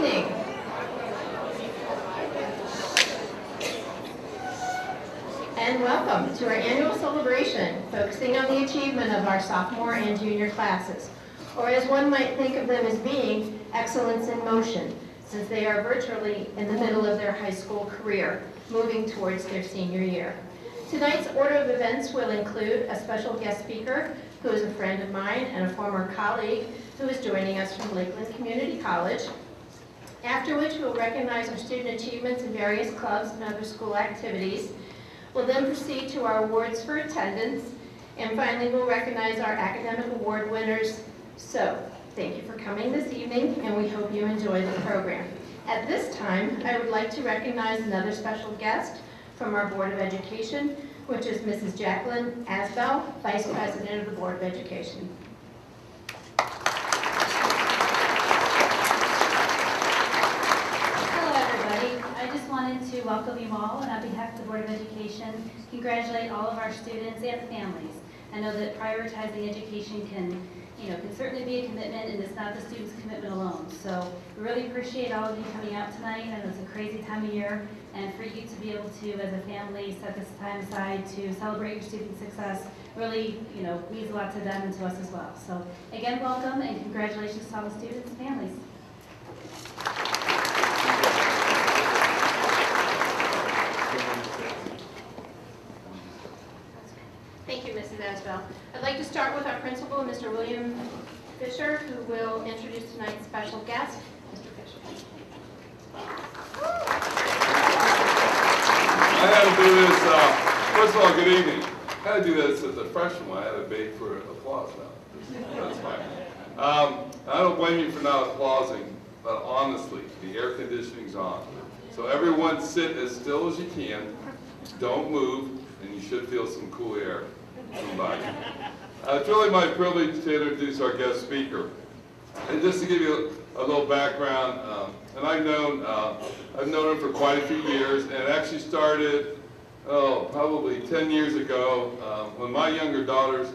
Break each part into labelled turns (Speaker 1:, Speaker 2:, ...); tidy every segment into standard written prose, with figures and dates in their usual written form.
Speaker 1: evening. And welcome to our annual celebration, focusing on the achievement of our sophomore and junior classes, or as one might think of them as being excellence in motion, since they are virtually in the middle of their high school career, moving towards their senior year. Tonight's order of events will include a special guest speaker who is a friend of mine and a former colleague who is joining us from Lakeland Community College, after which we'll recognize our student achievements in various clubs and other school activities. We'll then proceed to our awards for attendance, and finally we'll recognize our academic award winners. So, thank you for coming this evening, and we hope you enjoy the program. At this time, I would like to recognize another special guest from our Board of Education, which is Mrs. Jacqueline Asbell, Vice President of the Board of Education.
Speaker 2: Hello everybody. I just wanted to welcome you all, and on behalf of the Board of Education, congratulate all of our students and families. I know that prioritizing education can certainly be a commitment, and it's not the student's commitment alone. So we really appreciate all of you coming out tonight. I know it's a crazy time of year, and for you to be able to, as a family, set this time aside to celebrate your student success really, means a lot to them and to us as well. So again, welcome and congratulations to all the students and families.
Speaker 1: Thank you, Mrs. Asbell. I'd like to start with our principal, Mr. William Fisher, who will introduce tonight's special guest. Mr. Fisher.
Speaker 3: I had to do this, first of all, good evening. I had to do this as a freshman. I had to beg for applause now. That's fine. I don't blame you for not applauding, but honestly, the air conditioning's on. So everyone sit as still as you can. Don't move, and you should feel some cool air. It's really my privilege to introduce our guest speaker. And just to give you a little background, and I've known him for quite a few years, and it actually started, probably 10 years ago, when my younger daughters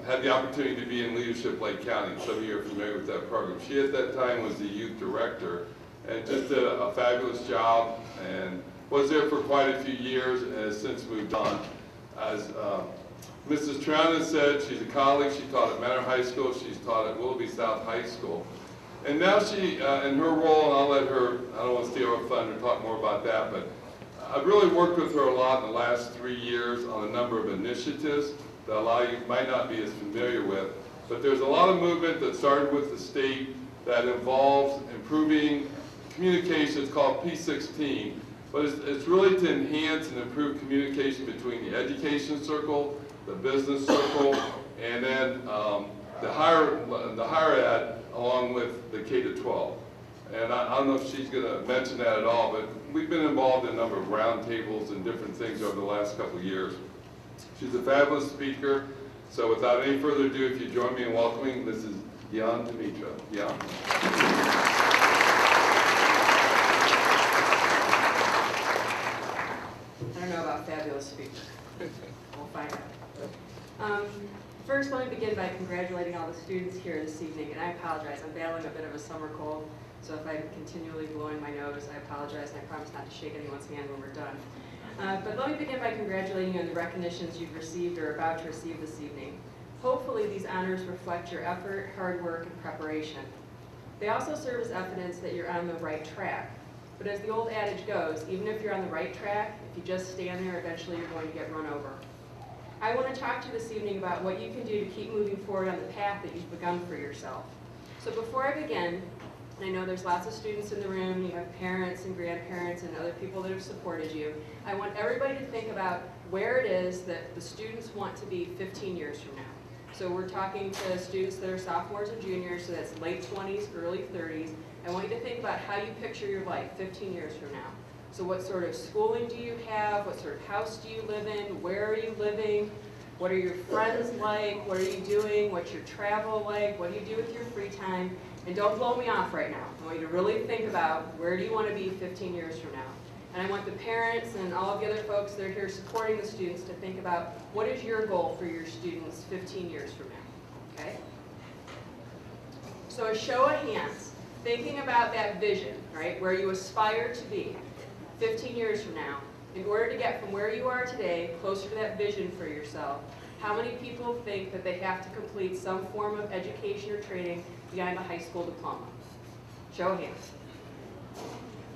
Speaker 3: had the opportunity to be in Leadership Lake County. Some of you are familiar with that program. She at that time was the youth director, and just did a fabulous job, and was there for quite a few years, and has since moved on. As Mrs. Triana said, she's a colleague. She taught at Manor High School. She's taught at Willoughby South High School. And now she, in her role, and I'll let her, I don't want to steal her thunder, talk more about that, but I've really worked with her a lot in the last 3 years on a number of initiatives that a lot of you might not be as familiar with. But there's a lot of movement that started with the state that involves improving communication. It's called P16. But it's really to enhance and improve communication between the education circle, the business circle, and then the higher ed, along with the K-12. And I don't know if she's going to mention that at all, but we've been involved in a number of roundtables and different things over the last couple of years. She's a fabulous speaker. So without any further ado, if you join me in welcoming Mrs. Jan Dimitra. Jan.
Speaker 4: I don't know about fabulous speaker. We'll find out. First, let me begin by congratulating all the students here this evening, and I apologize. I'm battling a bit of a summer cold, so if I'm continually blowing my nose, I apologize, and I promise not to shake anyone's hand when we're done. But let me begin by congratulating you on the recognitions you've received or are about to receive this evening. Hopefully, these honors reflect your effort, hard work, and preparation. They also serve as evidence that you're on the right track. But as the old adage goes, even if you're on the right track, if you just stand there, eventually you're going to get run over. I want to talk to you this evening about what you can do to keep moving forward on the path that you've begun for yourself. So before I begin, and I know there's lots of students in the room, you have parents and grandparents and other people that have supported you, I want everybody to think about where it is that the students want to be 15 years from now. So we're talking to students that are sophomores and juniors, so that's late 20s, early 30s. I want you to think about how you picture your life 15 years from now. So what sort of schooling do you have? What sort of house do you live in? Where are you living? What are your friends like? What are you doing? What's your travel like? What do you do with your free time? And don't blow me off right now. I want you to really think about where do you want to be 15 years from now. And I want the parents and all of the other folks that are here supporting the students to think about what is your goal for your students 15 years from now, okay? So a show of hands, thinking about that vision, right, where you aspire to be 15 years from now, in order to get from where you are today closer to that vision for yourself, how many people think that they have to complete some form of education or training beyond a high school diploma? Show of hands.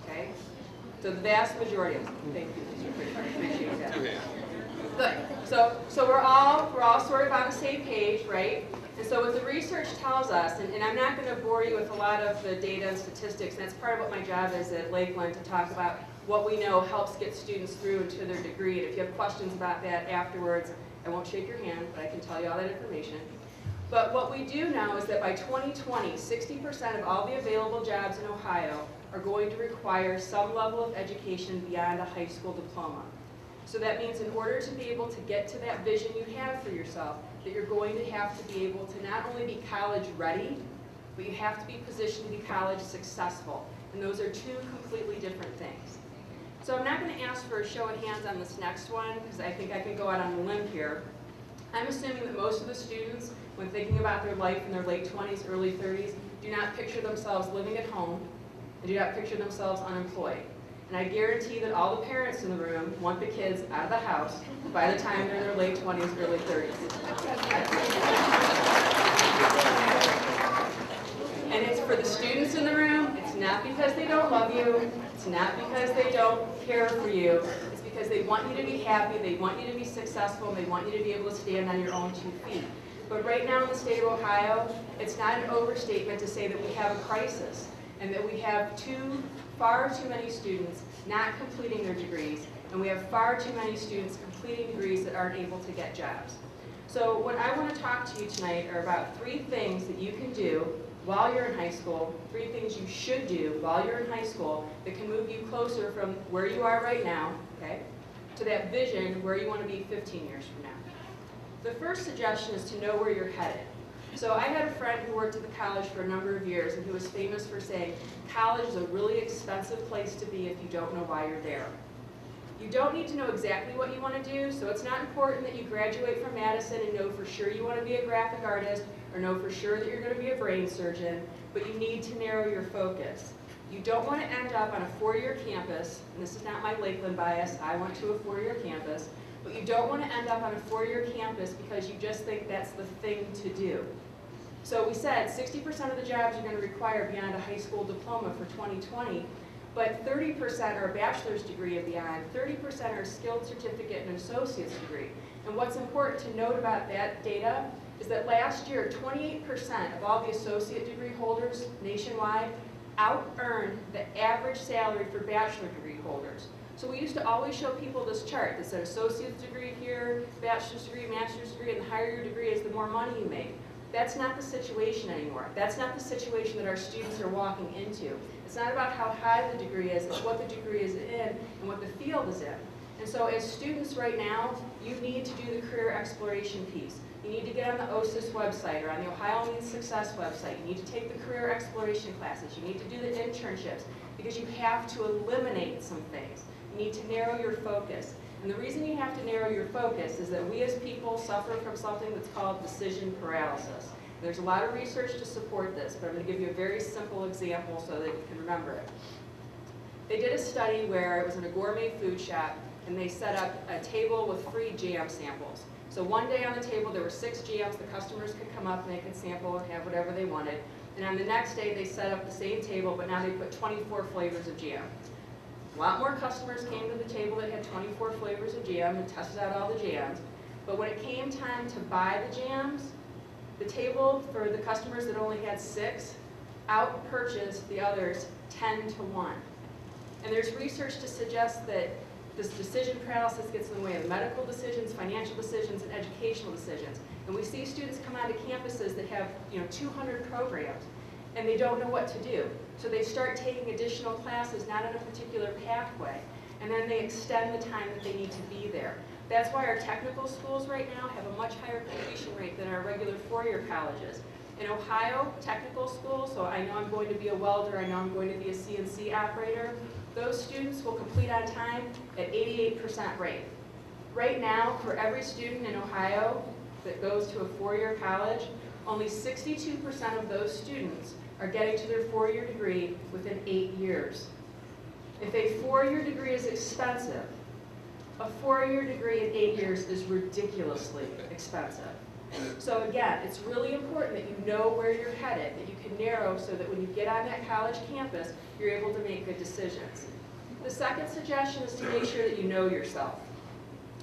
Speaker 4: Okay? So the vast majority of them. Thank you, Mr. Fisher. I appreciate that.
Speaker 3: 2 hands.
Speaker 4: Good. So we're all sort of on the same page, right? And so what the research tells us, and I'm not going to bore you with a lot of the data and statistics, and that's part of what my job is at Lakeland, to talk about what we know helps get students through into their degree. And if you have questions about that afterwards, I won't shake your hand, but I can tell you all that information. But what we do know is that by 2020, 60% of all the available jobs in Ohio are going to require some level of education beyond a high school diploma. So that means in order to be able to get to that vision you have for yourself, that you're going to have to be able to not only be college ready, but you have to be positioned to be college successful. And those are two completely different things. So I'm not going to ask for a show of hands on this next one, because I think I can go out on a limb here. I'm assuming that most of the students, when thinking about their life in their late 20s, early 30s, do not picture themselves living at home, and do not picture themselves unemployed. And I guarantee that all the parents in the room want the kids out of the house by the time they're in their late 20s, early 30s. And it's for the students in the room. It's not because they don't love you. It's not because they don't care for you. It's because they want you to be happy, they want you to be successful, and they want you to be able to stand on your own 2 feet. But right now in the state of Ohio, it's not an overstatement to say that we have a crisis, and that we have far too many students not completing their degrees, and we have far too many students completing degrees that aren't able to get jobs. So what I want to talk to you tonight are about 3 things that you can do while you're in high school, 3 things you should do while you're in high school that can move you closer from where you are right now, okay, to that vision where you want to be 15 years from now. The first suggestion is to know where you're headed. So I had a friend who worked at the college for a number of years, and who was famous for saying, college is a really expensive place to be if you don't know why you're there. You don't need to know exactly what you want to do, so it's not important that you graduate from Madison and know for sure you want to be a graphic artist, or know for sure that you're going to be a brain surgeon, but you need to narrow your focus. You don't want to end up on a 4-year campus, and this is not my Lakeland bias, I went to a 4-year campus, but you don't want to end up on a 4-year campus because you just think that's the thing to do. So we said 60% of the jobs you're going to require beyond a high school diploma for 2020, but 30% are a bachelor's degree and beyond, 30% are a skilled certificate and associate's degree. And what's important to note about that data is that last year, 28% of all the associate degree holders nationwide out-earned the average salary for bachelor degree holders. So we used to always show people this chart that said associate's degree here, bachelor's degree, master's degree, and the higher your degree is, the more money you make. That's not the situation anymore. That's not the situation that our students are walking into. It's not about how high the degree is, it's what the degree is in and what the field is in. And so as students right now, you need to do the career exploration piece. You need to get on the OSIS website or on the Ohio Means Success website. You need to take the career exploration classes. You need to do the internships, because you have to eliminate some things. You need to narrow your focus. And the reason you have to narrow your focus is that we as people suffer from something that's called decision paralysis. There's a lot of research to support this, but I'm going to give you a very simple example so that you can remember it. They did a study where it was in a gourmet food shop, and they set up a table with free jam samples. So one day on the table there were 6 jams. The customers could come up and they could sample and have whatever they wanted. And on the next day they set up the same table, but now they put 24 flavors of jam. A lot more customers came to the table that had 24 flavors of jam and tested out all the jams. But when it came time to buy the jams, the table for the customers that only had 6 out-purchased the others 10 to 1. And there's research to suggest that this decision paralysis gets in the way of medical decisions, financial decisions, and educational decisions. And we see students come onto campuses that have 200 programs, and they don't know what to do. So they start taking additional classes, not in a particular pathway, and then they extend the time that they need to be there. That's why our technical schools right now have a much higher completion rate than our regular 4-year colleges. In Ohio, technical schools, so I know I'm going to be a welder, I know I'm going to be a CNC operator, those students will complete on time at 88% rate. Right now, for every student in Ohio that goes to a 4-year college, only 62% of those students are getting to their 4-year degree within 8 years. If a 4-year degree is expensive, a 4-year degree in 8 years is ridiculously expensive. So again, it's really important that you know where you're headed, that you can narrow so that when you get on that college campus, you're able to make good decisions. The second suggestion is to make sure that you know yourself.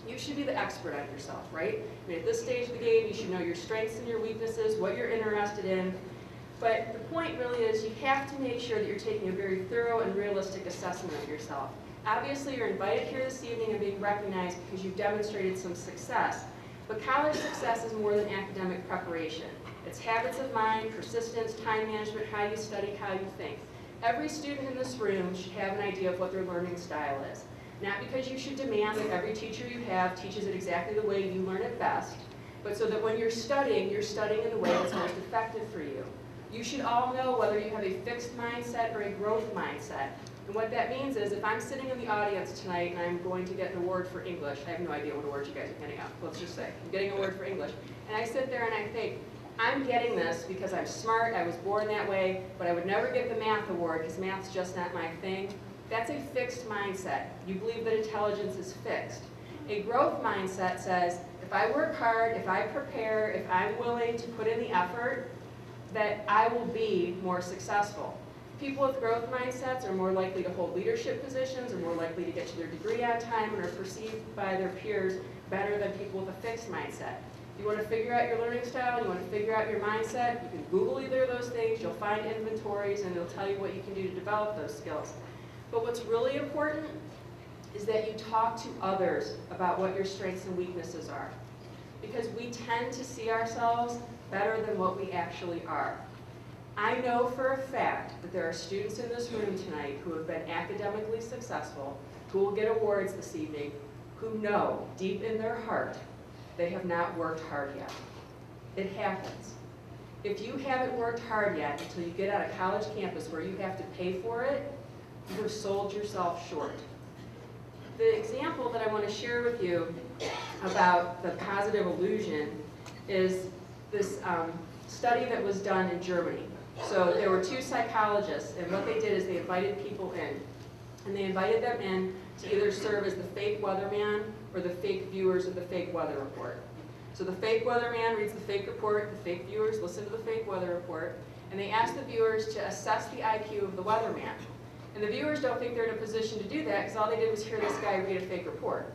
Speaker 4: You should be the expert on yourself, right? I mean, at this stage of the game, you should know your strengths and your weaknesses, what you're interested in. But the point really is you have to make sure that you're taking a very thorough and realistic assessment of yourself. Obviously, you're invited here this evening and being recognized because you've demonstrated some success. But college success is more than academic preparation. It's habits of mind, persistence, time management, how you study, how you think. Every student in this room should have an idea of what their learning style is. Not because you should demand that every teacher you have teaches it exactly the way you learn it best, but so that when you're studying in the way that's most effective for you. You should all know whether you have a fixed mindset or a growth mindset. And what that means is if I'm sitting in the audience tonight and I'm going to get an award for English, I have no idea what awards you guys are getting out, let's just say, I'm getting an award for English, and I sit there and I think, I'm getting this because I'm smart, I was born that way, but I would never get the math award because math's just not my thing. That's a fixed mindset. You believe that intelligence is fixed. A growth mindset says, if I work hard, if I prepare, if I'm willing to put in the effort, that I will be more successful. People with growth mindsets are more likely to hold leadership positions, are more likely to get to their degree on time, and are perceived by their peers better than people with a fixed mindset. You want to figure out your learning style, you want to figure out your mindset, you can Google either of those things, you'll find inventories, and it'll tell you what you can do to develop those skills. But what's really important is that you talk to others about what your strengths and weaknesses are. Because we tend to see ourselves better than what we actually are. I know for a fact that there are students in this room tonight who have been academically successful, who will get awards this evening, who know deep in their heart they have not worked hard yet. It happens. If you haven't worked hard yet until you get out of college campus where you have to pay for it, you have sold yourself short. The example that I want to share with you about the positive illusion is this study that was done in Germany. So there were 2 psychologists, and what they did is they invited people in. And they invited them in to either serve as the fake weatherman or the fake viewers of the fake weather report. So the fake weatherman reads the fake report, the fake viewers listen to the fake weather report, and they ask the viewers to assess the IQ of the weatherman. And the viewers don't think they're in a position to do that because all they did was hear this guy read a fake report.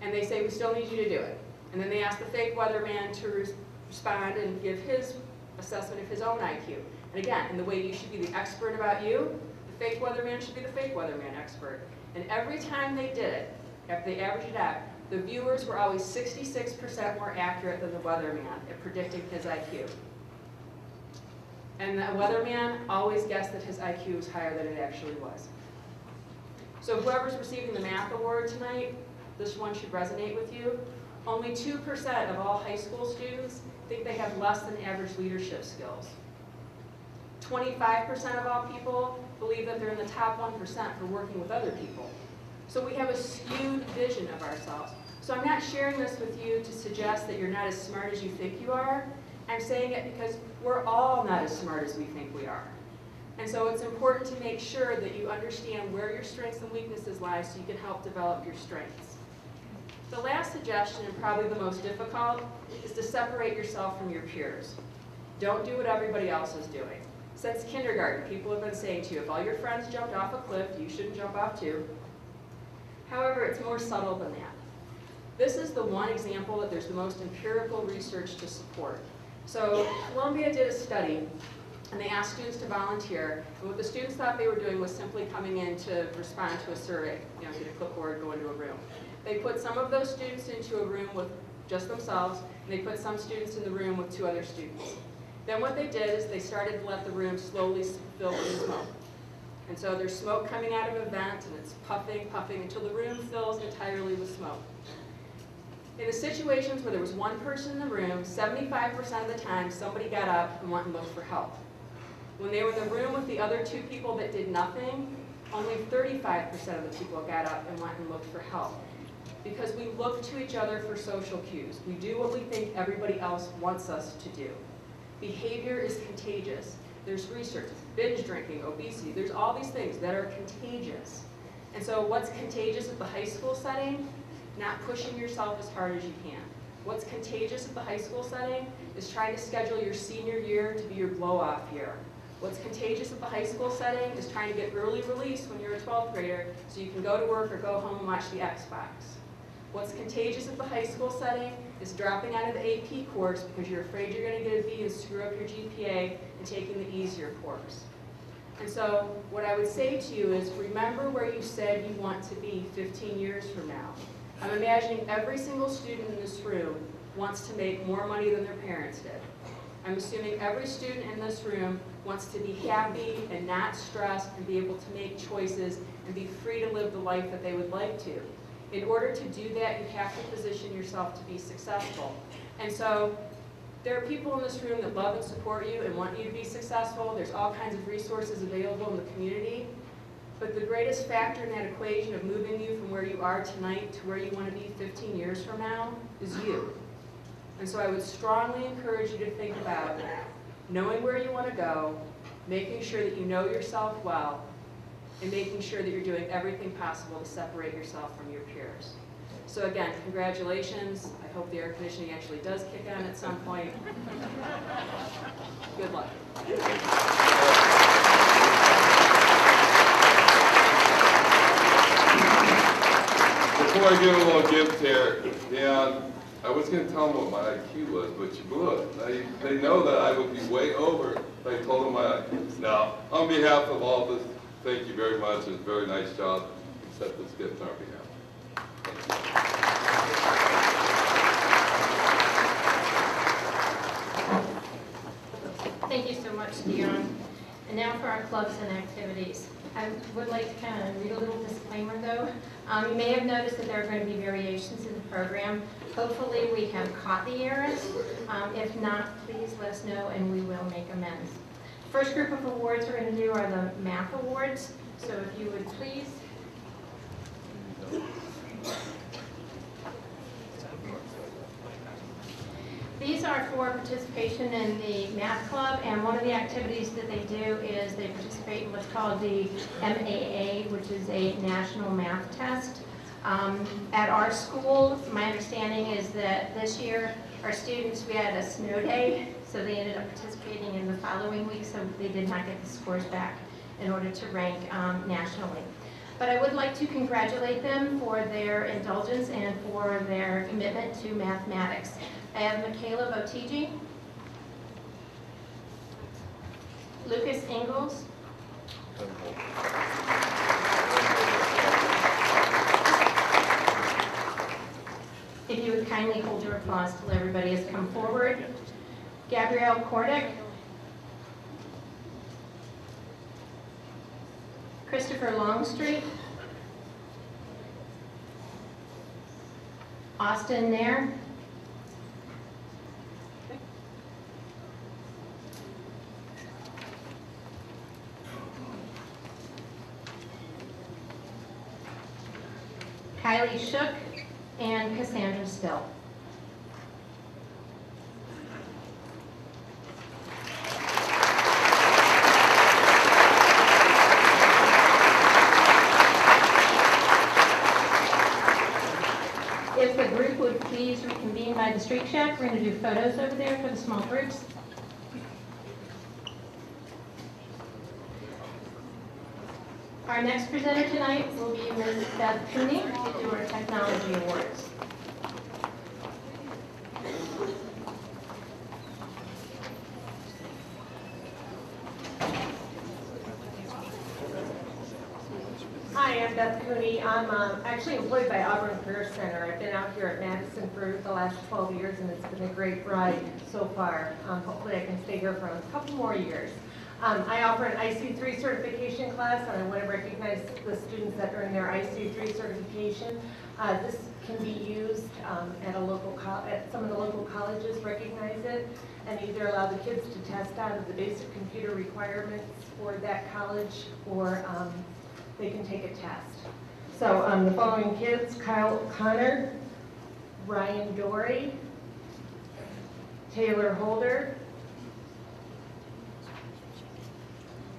Speaker 4: And they say, we still need you to do it. And then they ask the fake weatherman to respond and give his assessment of his own IQ. And again, in the way you should be the expert about you, the fake weatherman should be the fake weatherman expert. And every time they did it, after they averaged it out, the viewers were always 66% more accurate than the weatherman at predicting his IQ. And the weatherman always guessed that his IQ was higher than it actually was. So whoever's receiving the math award tonight, this one should resonate with you. Only 2% of all high school students think they have less than average leadership skills. 25% of all people believe that they're in the top 1% for working with other people. So we have a skewed vision of ourselves. So I'm not sharing this with you to suggest that you're not as smart as you think you are. I'm saying it because we're all not as smart as we think we are. And so it's important to make sure that you understand where your strengths and weaknesses lie so you can help develop your strengths. The last suggestion, and probably the most difficult, is to separate yourself from your peers. Don't do what everybody else is doing. Since kindergarten, people have been saying to you, if all your friends jumped off a cliff, you shouldn't jump off too. However, it's more subtle than that. This is the one example that there's the most empirical research to support. So Columbia did a study, and they asked students to volunteer, and what the students thought they were doing was simply coming in to respond to a survey, get a clipboard, go into a room. They put some of those students into a room with just themselves, and they put some students in the room with 2 other students. Then what they did is they started to let the room slowly fill with smoke. And so there's smoke coming out of a vent, and it's puffing, puffing, until the room fills entirely with smoke. In the situations where there was 1 person in the room, 75% of the time, somebody got up and went and looked for help. When they were in the room with the other 2 people that did nothing, only 35% of the people got up and went and looked for help. Because we look to each other for social cues. We do what we think everybody else wants us to do. Behavior is contagious. There's research, binge drinking, obesity, there's all these things that are contagious. And so what's contagious at the high school setting? Not pushing yourself as hard as you can. What's contagious at the high school setting is trying to schedule your senior year to be your blow-off year. What's contagious at the high school setting is trying to get early release when you're a 12th grader so you can go to work or go home and watch the Xbox. What's contagious at the high school setting is dropping out of the AP course because you're afraid you're going to get a B and screw up your GPA and taking the easier course. And so what I would say to you is remember where you said you want to be 15 years from now. I'm imagining every single student in this room wants to make more money than their parents did. I'm assuming every student in this room wants to be happy and not stressed and be able to make choices and be free to live the life that they would like to. In order to do that, you have to position yourself to be successful. And so there are people in this room that love and support you and want you to be successful. There's all kinds of resources available in the community. But the greatest factor in that equation of moving you from where you are tonight to where you want to be 15 years from now is you. And so I would strongly encourage you to think about knowing where you want to go, making sure that you know yourself well, and making sure that you're doing everything possible to separate yourself from your peers. So again, congratulations. I hope the air conditioning actually does kick on at some point. Good luck.
Speaker 3: Before I give a little gift here, Dan, I was going to tell them what my IQ was, but you blew it. They know that I would be way over if I told them my IQ. Now, on behalf of all of us, thank you very much. It's a very nice job. Accept this gift on our behalf.
Speaker 1: Thank you so much, Dion. And now for our clubs and activities. I would like to kind of read a little disclaimer though. You may have noticed that there are going to be variations in the program. Hopefully we have caught the errors. If not, please let us know and we will make amends. First group of awards we're going to do are the math awards. So if you would please. These are for participation in the math club, and one of the activities that they do is they participate in what's called the MAA, which is a national math test. At our school, my understanding is that this year our students, we had a snow day, so they ended up participating in the following week, so they did not get the scores back in order to rank nationally. But I would like to congratulate them for their indulgence and for their commitment to mathematics. I have Michaela Botigi, Lucas Ingalls, if you would kindly hold your applause till everybody has come forward, Gabrielle Kordick, Christopher Longstreet, Austin Nair, Kylie Shook, and Cassandra Still. If the group would please reconvene by the Street Shack, we're going to do photos over there for the small groups. Our next presenter tonight will be Ms. Beth Cooney to do our Technology Awards.
Speaker 5: Hi, I'm Beth Cooney. I'm actually employed by Auburn Career Center. I've been out here at Madison for the last 12 years, and it's been a great ride so far. Hopefully I can stay here for a couple more years. I offer an IC3 certification class, and I want to recognize the students that earn their IC3 certification. This can be used at some of the local colleges recognize it, and either allow the kids to test out of the basic computer requirements for that college, or they can take a test. So the following kids: Kyle Connor, Ryan Dory, Taylor Holder,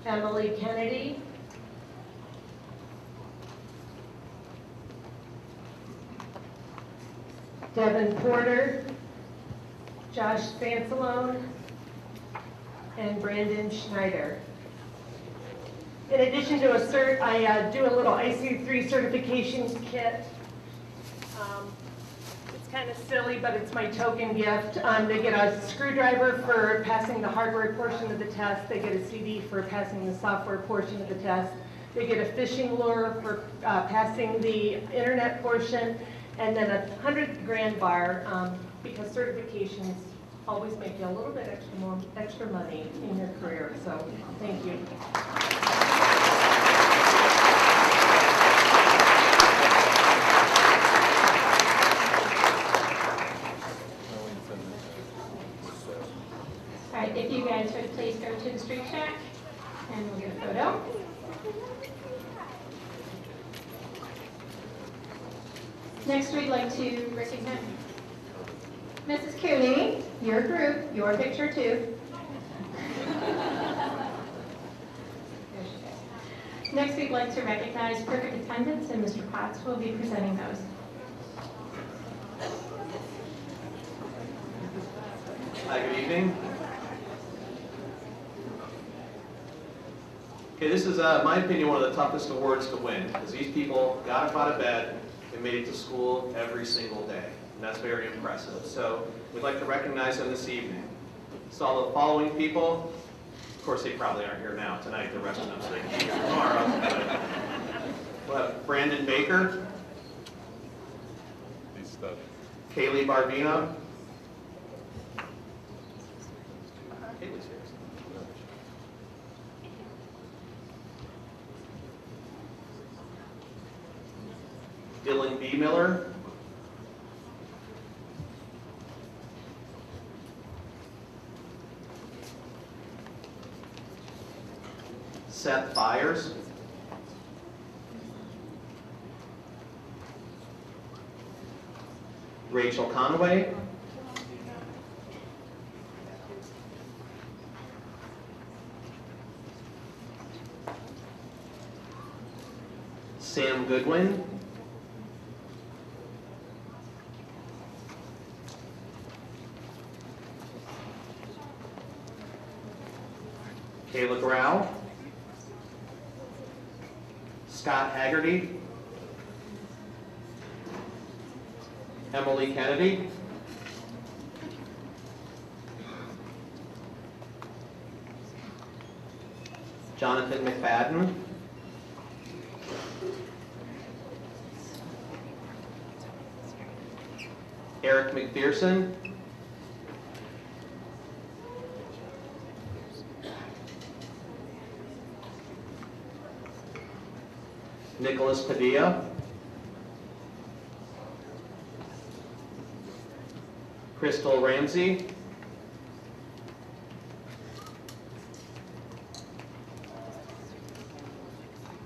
Speaker 5: Emily Kennedy, Devin Porter, Josh Sansalone, and Brandon Schneider. In addition to a cert, I do a little IC3 certification kit. It's kind of silly, but it's my token gift. They get a screwdriver for passing the hardware portion of the test. They get a CD for passing the software portion of the test. They get a fishing lure for passing the internet portion, and then a 100 grand bar because certifications always make you a little bit extra money in your career. So thank you.
Speaker 1: All right, if you guys would please go to the Street Shack, and we'll get a photo. Next, we'd like to recognize Mrs. Cooney, your group, your picture too. Next, we'd like to recognize perfect attendance, and Mr. Potts will be presenting those.
Speaker 6: Hi, good evening. Okay, this is, in my opinion, one of the toughest awards to win, because these people got up out of bed and made it to school every single day, and that's very impressive. So we'd like to recognize them this evening. So all the following people, of course they probably aren't here now tonight, the rest of them, so they can be here tomorrow. But we'll have Brandon Baker, Kaylee Barbino, Kaylee's here. Dylan B. Miller, Seth Byers, Rachel Conway, Sam Goodwin, Kayla Grau, Scott Haggerty, Emily Kennedy, Jonathan McFadden, Eric McPherson, Nicholas Padilla, Crystal Ramsey,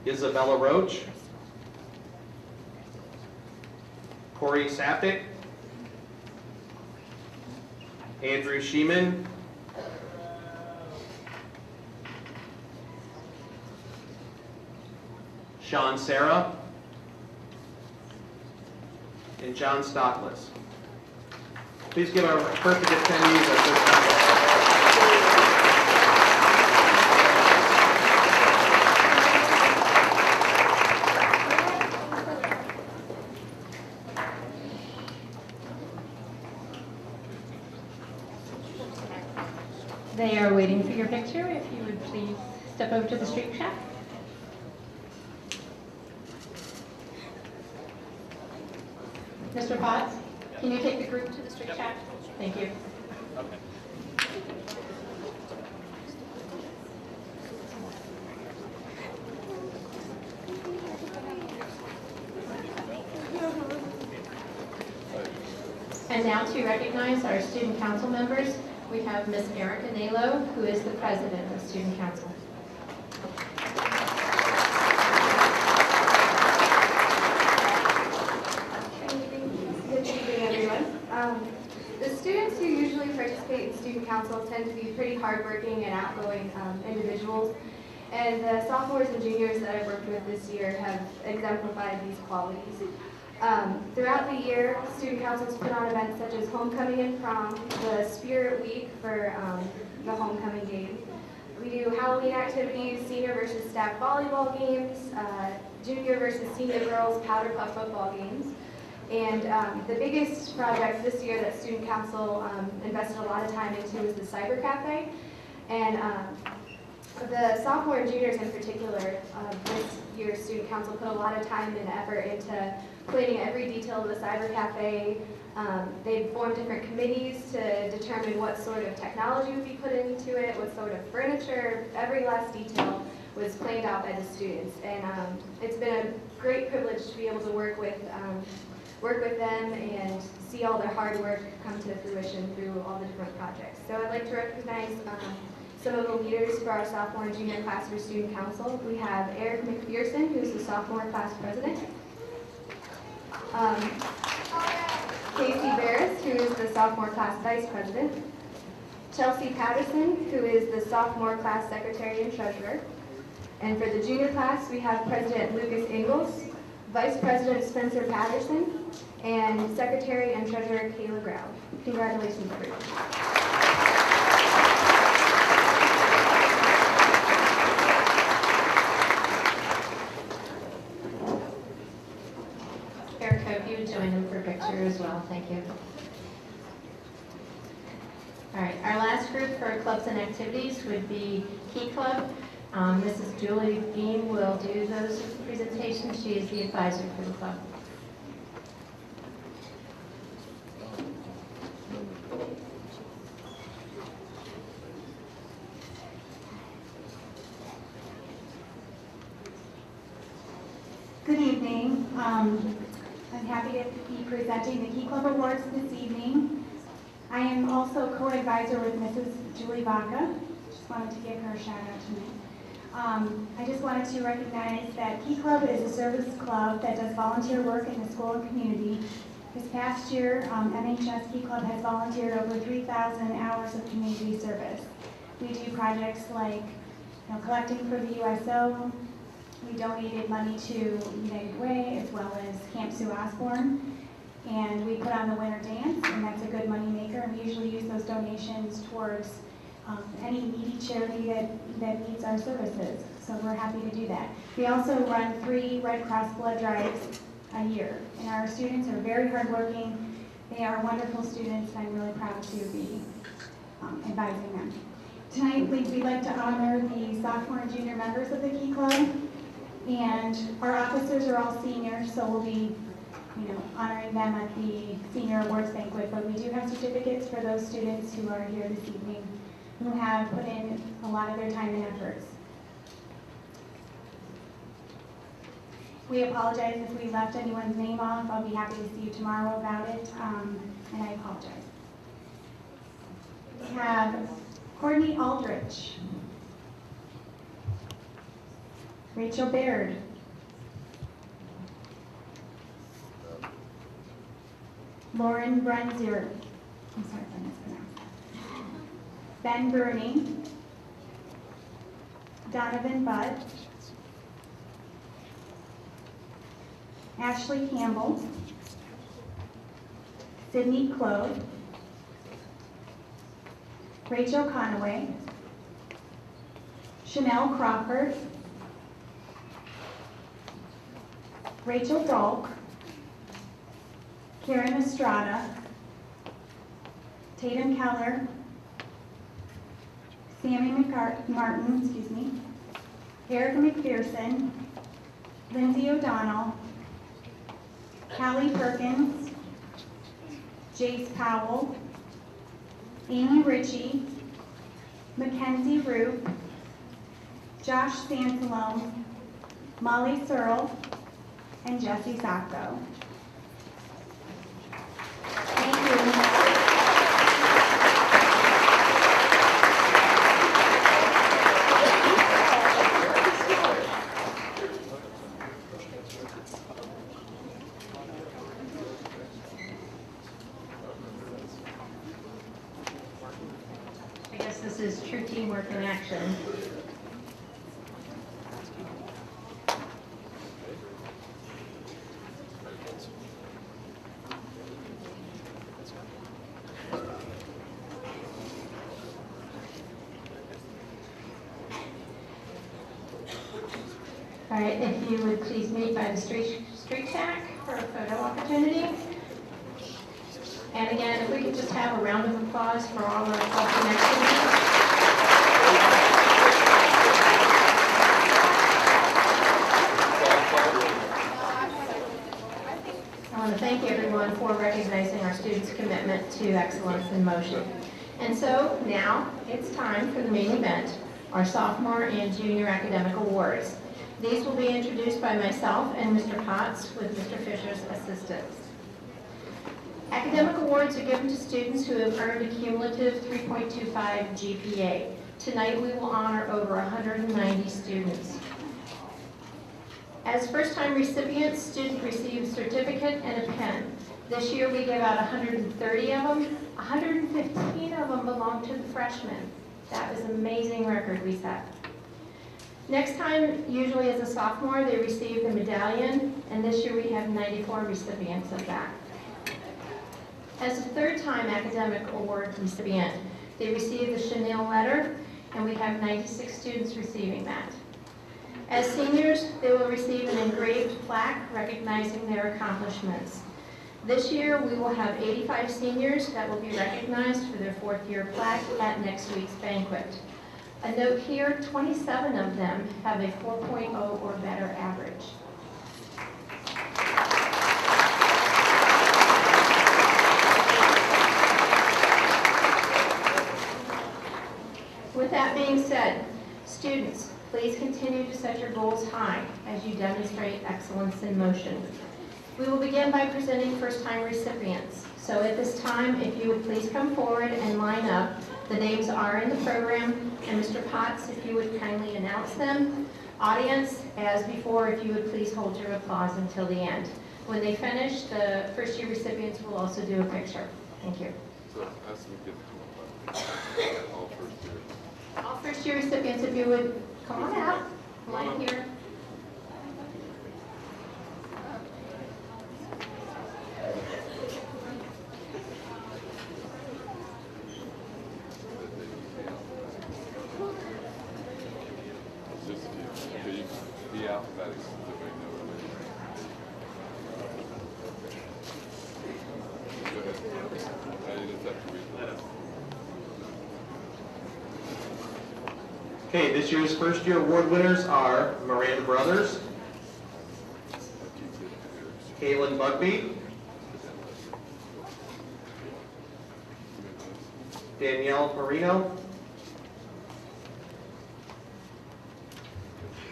Speaker 6: Isabella Roach, Corey Sappick, Andrew Sheeman, Sean Sarah, and John Stockless. Please give our perfect attendees a first round.
Speaker 1: They are waiting for your picture. If you would please step over to the Street Shack. Mr. Potts, can you take the group to the Street Shack? Thank you. And now to recognize our student council members, we have Ms. Erica Nalo, who is the president of Student Council.
Speaker 7: Good evening, everyone. The students who usually participate in Student Council tend to be pretty hardworking and outgoing individuals. And the sophomores and juniors that I've worked with this year have exemplified these qualities. Throughout the year, student councils put on events such as homecoming and prom, the Spirit Week for the homecoming game. We do Halloween activities, senior versus staff volleyball games, junior versus senior girls powder puff football games. And the biggest project this year that student council invested a lot of time into was the cyber cafe. And the sophomore and juniors in particular, this year's student council put a lot of time and effort into planning every detail of the cyber cafe. They formed different committees to determine what sort of technology would be put into it, what sort of furniture, every last detail was planned out by the students. And it's been a great privilege to be able to work with them and see all their hard work come to fruition through all the different projects. So I'd like to recognize some of the leaders for our sophomore and junior class for student council. We have Eric McPherson, who's the sophomore class president. Casey Barris, who is the sophomore class vice president. Chelsea Patterson, who is the sophomore class secretary and treasurer. And for the junior class, we have President Lucas Ingalls, Vice President Spencer Patterson, and Secretary and Treasurer Kayla Grau. Congratulations, everyone.
Speaker 1: Erica, if you would join them for a picture as well, thank you. All right, our last group for clubs and activities would be Key Club. Mrs. Julie Beam will do those presentations. She is the advisor for the club.
Speaker 8: Good evening. I'm happy to be presenting the Key Club Awards this evening. I am also co-advisor with Mrs. Julie Vaca. Just wanted to give her a shout out tonight. I just wanted to recognize that Key Club is a service club that does volunteer work in the school and community. This past year, MHS Key Club has volunteered over 3,000 hours of community service. We do projects like collecting for the USO. We donated money to United Way as well as Camp Sue Osborne. And we put on the Winter Dance, and that's a good money maker. And we usually use those donations towards any needy charity that needs our services. So we're happy to do that. We also run 3 Red Cross blood drives a year. And our students are very hardworking. They are wonderful students, and I'm really proud to be advising them. Tonight, we'd like to honor the sophomore and junior members of the Key Club. And our officers are all seniors, so we'll be honoring them at the senior awards banquet. But we do have certificates for those students who are here this evening who have put in a lot of their time and efforts. We apologize if we left anyone's name off. I'll be happy to see you tomorrow about it, and I apologize. We have Courtney Aldrich, Rachel Baird, Lauren Brunzier, I'm sorry if I mispronounced that, Ben Burney, Donovan Budd, Ashley Campbell, Sydney Clove, Rachel Conaway, Chanel Crawford, Rachel Dahlk, Karen Estrada, Tatum Keller, Sammy Martin, Erica McPherson, Lindsay O'Donnell, Callie Perkins, Jace Powell, Amy Ritchie, Mackenzie Roop, Josh Sansalome, Molly Searle, and Jesse Sacco. Thank you.
Speaker 1: I guess this is true teamwork in action. All right, if you would please meet by the street shack for a photo opportunity. And again, if we could just have a round of applause for all our club connections. I want to thank everyone for recognizing our students' commitment to excellence in motion. And so now it's time for the main event, our sophomore and junior academic awards. These will be introduced by myself and Mr. Potts with Mr. Fisher's assistance. Academic awards are given to students who have earned a cumulative 3.25 GPA. Tonight we will honor over 190 students. As first-time recipients, students receive a certificate and a pen. This year we give out 130 of them. 115 of them belong to the freshmen. That was an amazing record we set. Next time, usually as a sophomore, they receive the medallion, and this year we have 94 recipients of that. As a third-time academic award recipient, they receive the Chanel letter, and we have 96 students receiving that. As seniors, they will receive an engraved plaque recognizing their accomplishments. This year, we will have 85 seniors that will be recognized for their fourth-year plaque at next week's banquet. A note here, 27 of them have a 4.0 or better average. With that being said, students, please continue to set your goals high as you demonstrate excellence in motion. We will begin by presenting first-time recipients. So at this time, if you would please come forward and line up. The names are in the program, and Mr. Potts, if you would kindly announce them. Audience, as before, if you would please hold your applause until the end. When they finish, the first-year recipients will also do a picture. Thank you.
Speaker 3: So as we get all first year.
Speaker 1: All first-year recipients, if you would come on out, line here.
Speaker 3: The alphabetics is the big number. Go ahead. You just have to read that.
Speaker 6: Okay, this year's first-year award winners are Miranda Brothers, Kaylin Bugby, Danielle Marino,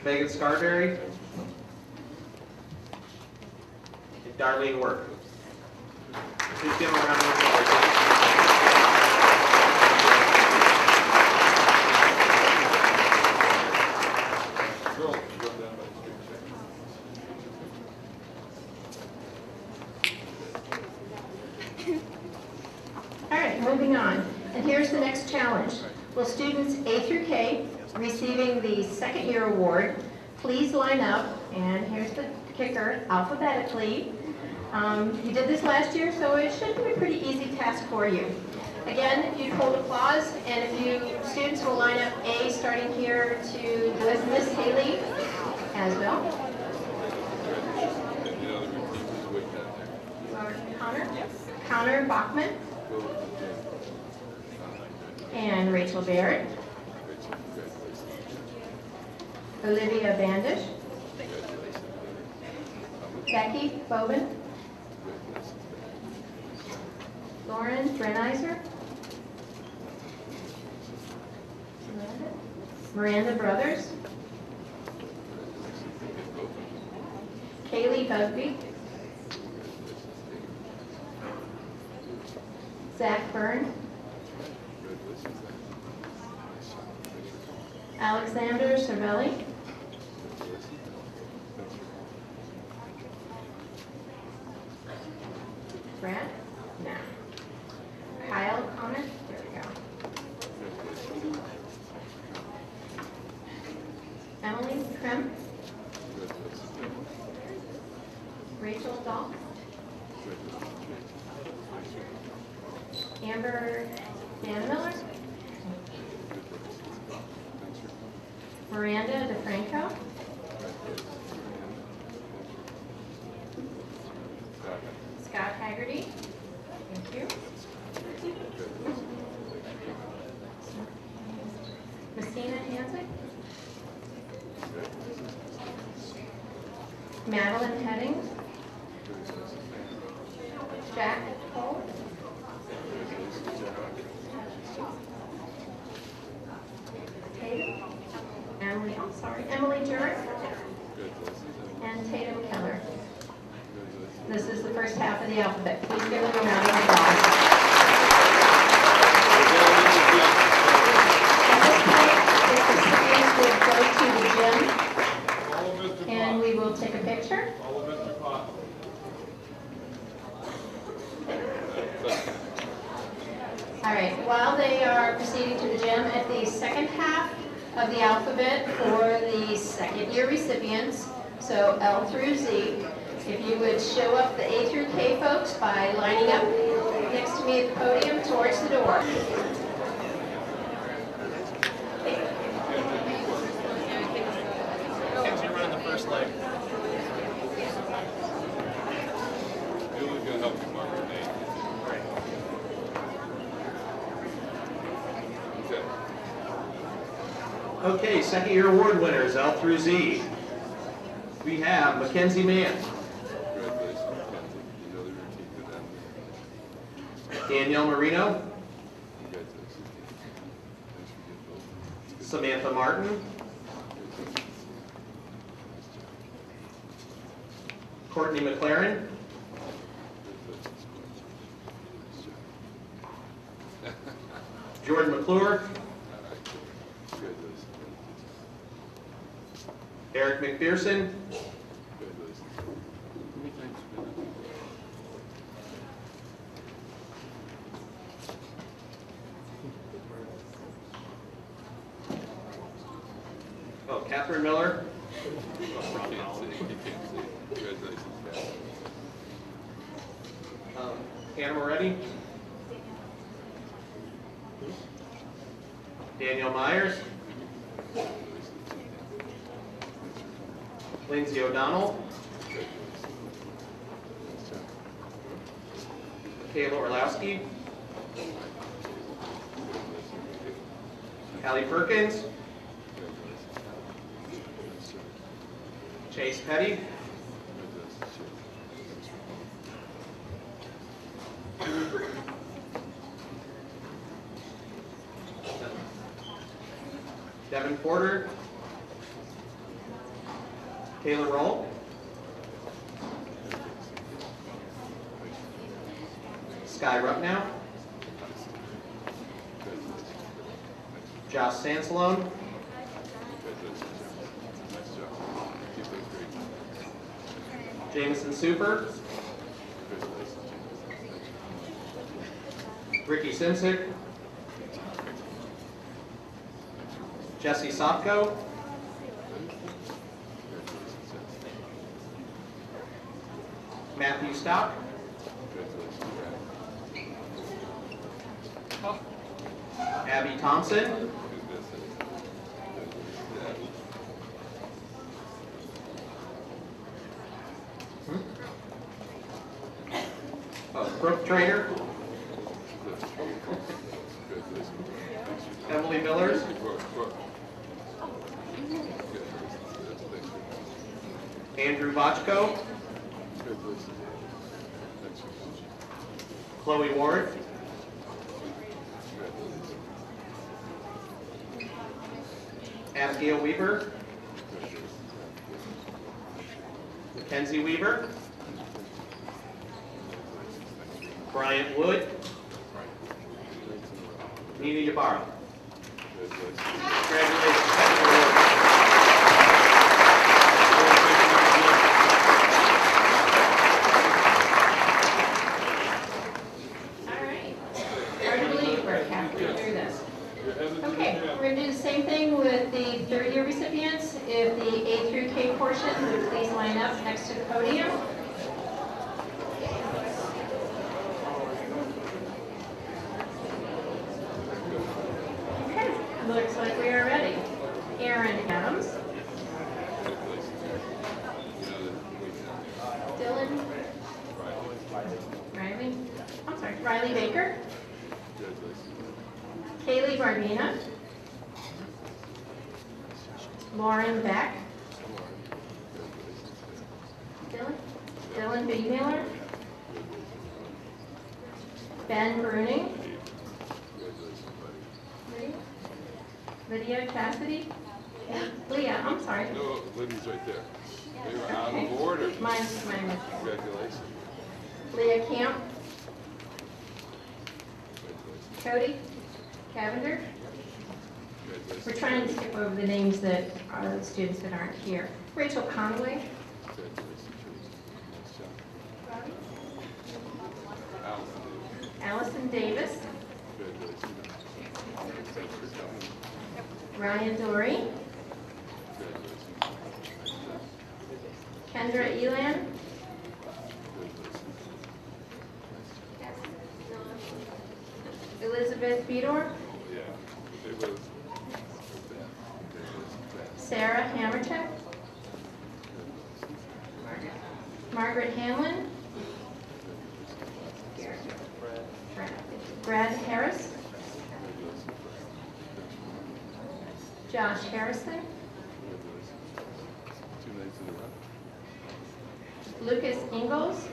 Speaker 6: Megan Scarberry, and Darlene Work. Please give them a round of applause.
Speaker 3: Girls, go down by the street.
Speaker 1: All right, moving on. And here's the next challenge. Will students A through K receiving the second-year award please line up, and here's the kicker, alphabetically. You did this last year, so it should be a pretty easy task for you. Again, if you'd hold applause, and if you students will line up A, starting here to with Miss Haley as well.
Speaker 3: The other teachers with that there.
Speaker 1: Connor? Connor Bachman
Speaker 3: Go with the
Speaker 1: and Rachel Barrett.
Speaker 3: Rachel, congratulations.
Speaker 1: Olivia Bandish, Becky Bobin, Lauren Brenizer, Miranda Brothers, Kaylee Bugby, Zach Byrne, Alexander Cervelli, Brad? No. Kyle Connor? There we go. Emily Krim? Rachel Dahl? Amber Danmiller? Miranda DeFranco? Madeline Headings, Jack Cole, Emily Jurek, and Tatum Keller. This is the first half of the alphabet. Please give them a round of applause. At this point, the recipients would go to the gym, and we will take a picture. All right, while they are proceeding to the gym, at the second half of the alphabet for the second year recipients, so L through Z, if you would show up the A through K folks by lining up next to me at the podium towards the door.
Speaker 6: Kenzie running the first leg.
Speaker 3: Julie's gonna help you mark your name. Okay.
Speaker 6: Okay, second year award winners, L through Z. We have Mackenzie Mann,
Speaker 3: Congratulations, Mackenzie. You know that your team did that.
Speaker 6: Danielle Marino,
Speaker 3: Congratulations. Thanks for getting those.
Speaker 6: Samantha Martin, Courtney McLaren, Jordan McClure, Eric McPherson, oh, Catherine Miller, Hannah Moretti, Danielle Myers, Lindsay O'Donnell, Kayla Orlowski, Callie Perkins, Chase Petty, Devin Porter, Taylor Roll, Sky Rucknow, Josh Sansalone, Jameson Super, Ricky Simsick, Jesse Sopko, Matthew Stock, Abby Thompson, Brooke Trainer, Emily Millers, Andrew Bochco, Chloe Ward, Abigail Weaver, Mackenzie Weaver, Bryant Wood, Nina Ybarra. Congratulations.
Speaker 1: All right. Hard to believe we're halfway through this. Okay, we're going to do the same thing with the third year recipients. If the A through K portion would please line up next to the podium. Okay, looks like we are ready. Aaron Adams. Dylan. Riley Baker. Kaylee Barbina. Lauren Beck. Caitlin B. Miller. Ben Bruning. Lydia Cassidy. Leah, I'm sorry.
Speaker 3: No, Lydia's right there. They were out of order.
Speaker 1: Mine was.
Speaker 3: Congratulations.
Speaker 1: Leah Camp. Cody Cavender. We're trying to skip over the names that are the students that aren't here. Rachel Conway. Allison Davis. Ryan Dory. Kendra Elan. Elizabeth Bedor. Sarah Hammercheck. Margaret Hanlon. Brad Harris. Josh Harrison. Lucas Ingalls.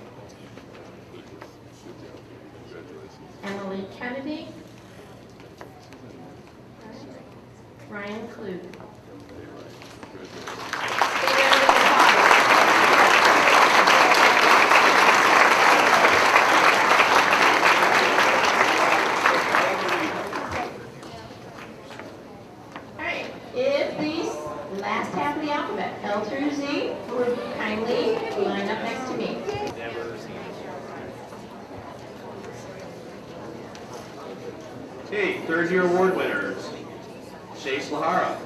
Speaker 1: Emily Kennedy. Ryan Klug. Alright, if these last half of the alphabet, L through Z, would kindly line up next to me.
Speaker 6: Okay, third year award winners. Chase Lahara.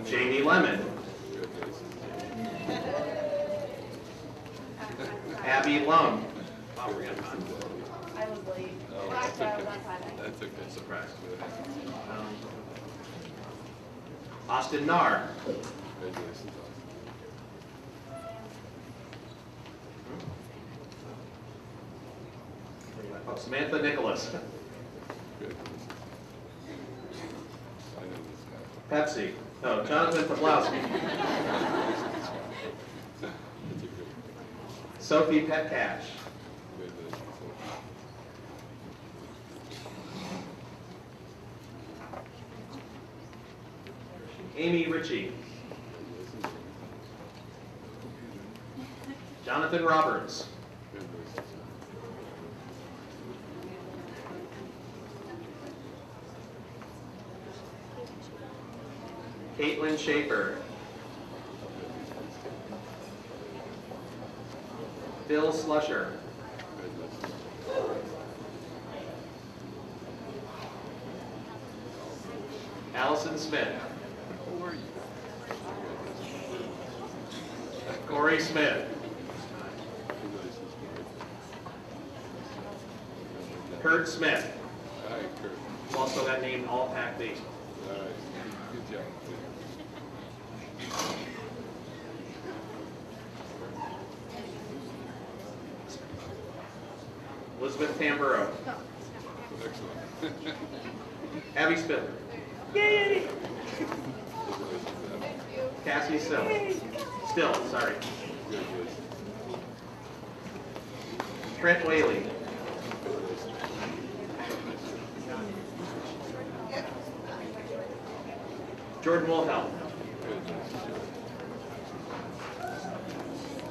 Speaker 6: Jamie Lemon. Abby Lum.
Speaker 9: I was late.
Speaker 3: That's
Speaker 9: I
Speaker 3: okay.
Speaker 9: was on time.
Speaker 3: That's okay.
Speaker 6: Surprise. Austin Nar.
Speaker 3: Congratulations.
Speaker 6: Samantha Nicholas.
Speaker 3: Congratulations. I know this guy.
Speaker 6: Pepsi. No, Jonathan Pawlowski.
Speaker 3: That's a good.
Speaker 6: Sophie Petcash.
Speaker 3: Congratulations.
Speaker 6: Amy Ritchie. Jonathan Roberts. Caitlin Schaefer. Bill Slusher. Allison Smith. Corey Smith. Kurt Smith.
Speaker 3: All right, Kurt.
Speaker 6: Also got named All Pack Baseball.
Speaker 3: All right. Good job.
Speaker 6: Elizabeth Tamburo.
Speaker 3: Excellent.
Speaker 6: Abby Spiller.
Speaker 3: Congratulations,
Speaker 6: Cassie Still, sorry.
Speaker 3: Congratulations.
Speaker 6: Trent Whaley. Jordan Wilhelm.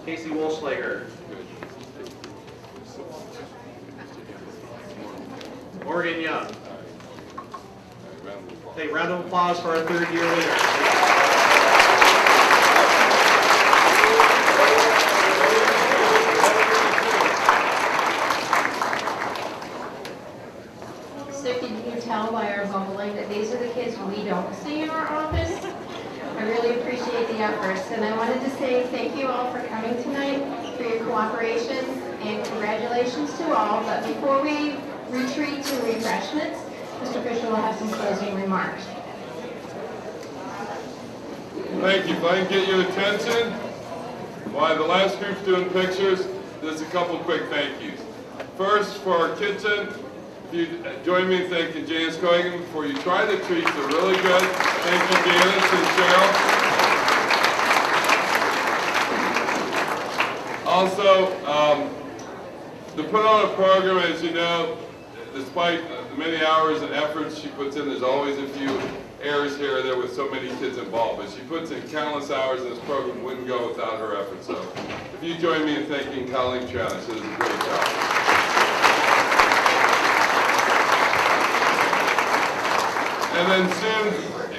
Speaker 6: Casey Wolschlager. Morgan Young. Hey, round of applause for our third year winner.
Speaker 1: So can you tell by our bubbling that these are the kids we don't see in our office? I really appreciate the efforts, and I wanted to say thank you all for coming tonight, for your cooperation, and congratulations to all. But before we retreat to refreshments, Mr. Fisher will have some closing remarks.
Speaker 3: Thank you. If I can get your attention, while the last group's doing pictures, there's a couple quick thank yous. First, for our kitchen, if you join me in thanking Janice Coigan for you try the treats. They're really good. Thank you, Janice and Cheryl. Also, to put on a program, as you know, despite the many hours and efforts she puts in, there's always a few errors here or there with so many kids involved, but she puts in countless hours and this program wouldn't go without her efforts. So if you join me in thanking Colleen Triana, she does a great job. And then soon,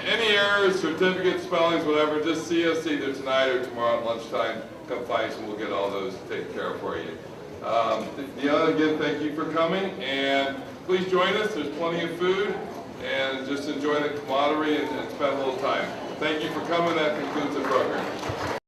Speaker 3: any errors, certificates, spellings, whatever, just see us either tonight or tomorrow at lunchtime. Come find us and we'll get all those taken care of for you. Deanna, again, thank you for coming, and please join us. There's plenty of food, and just enjoy the camaraderie and spend a little time. Thank you for coming. That concludes the program.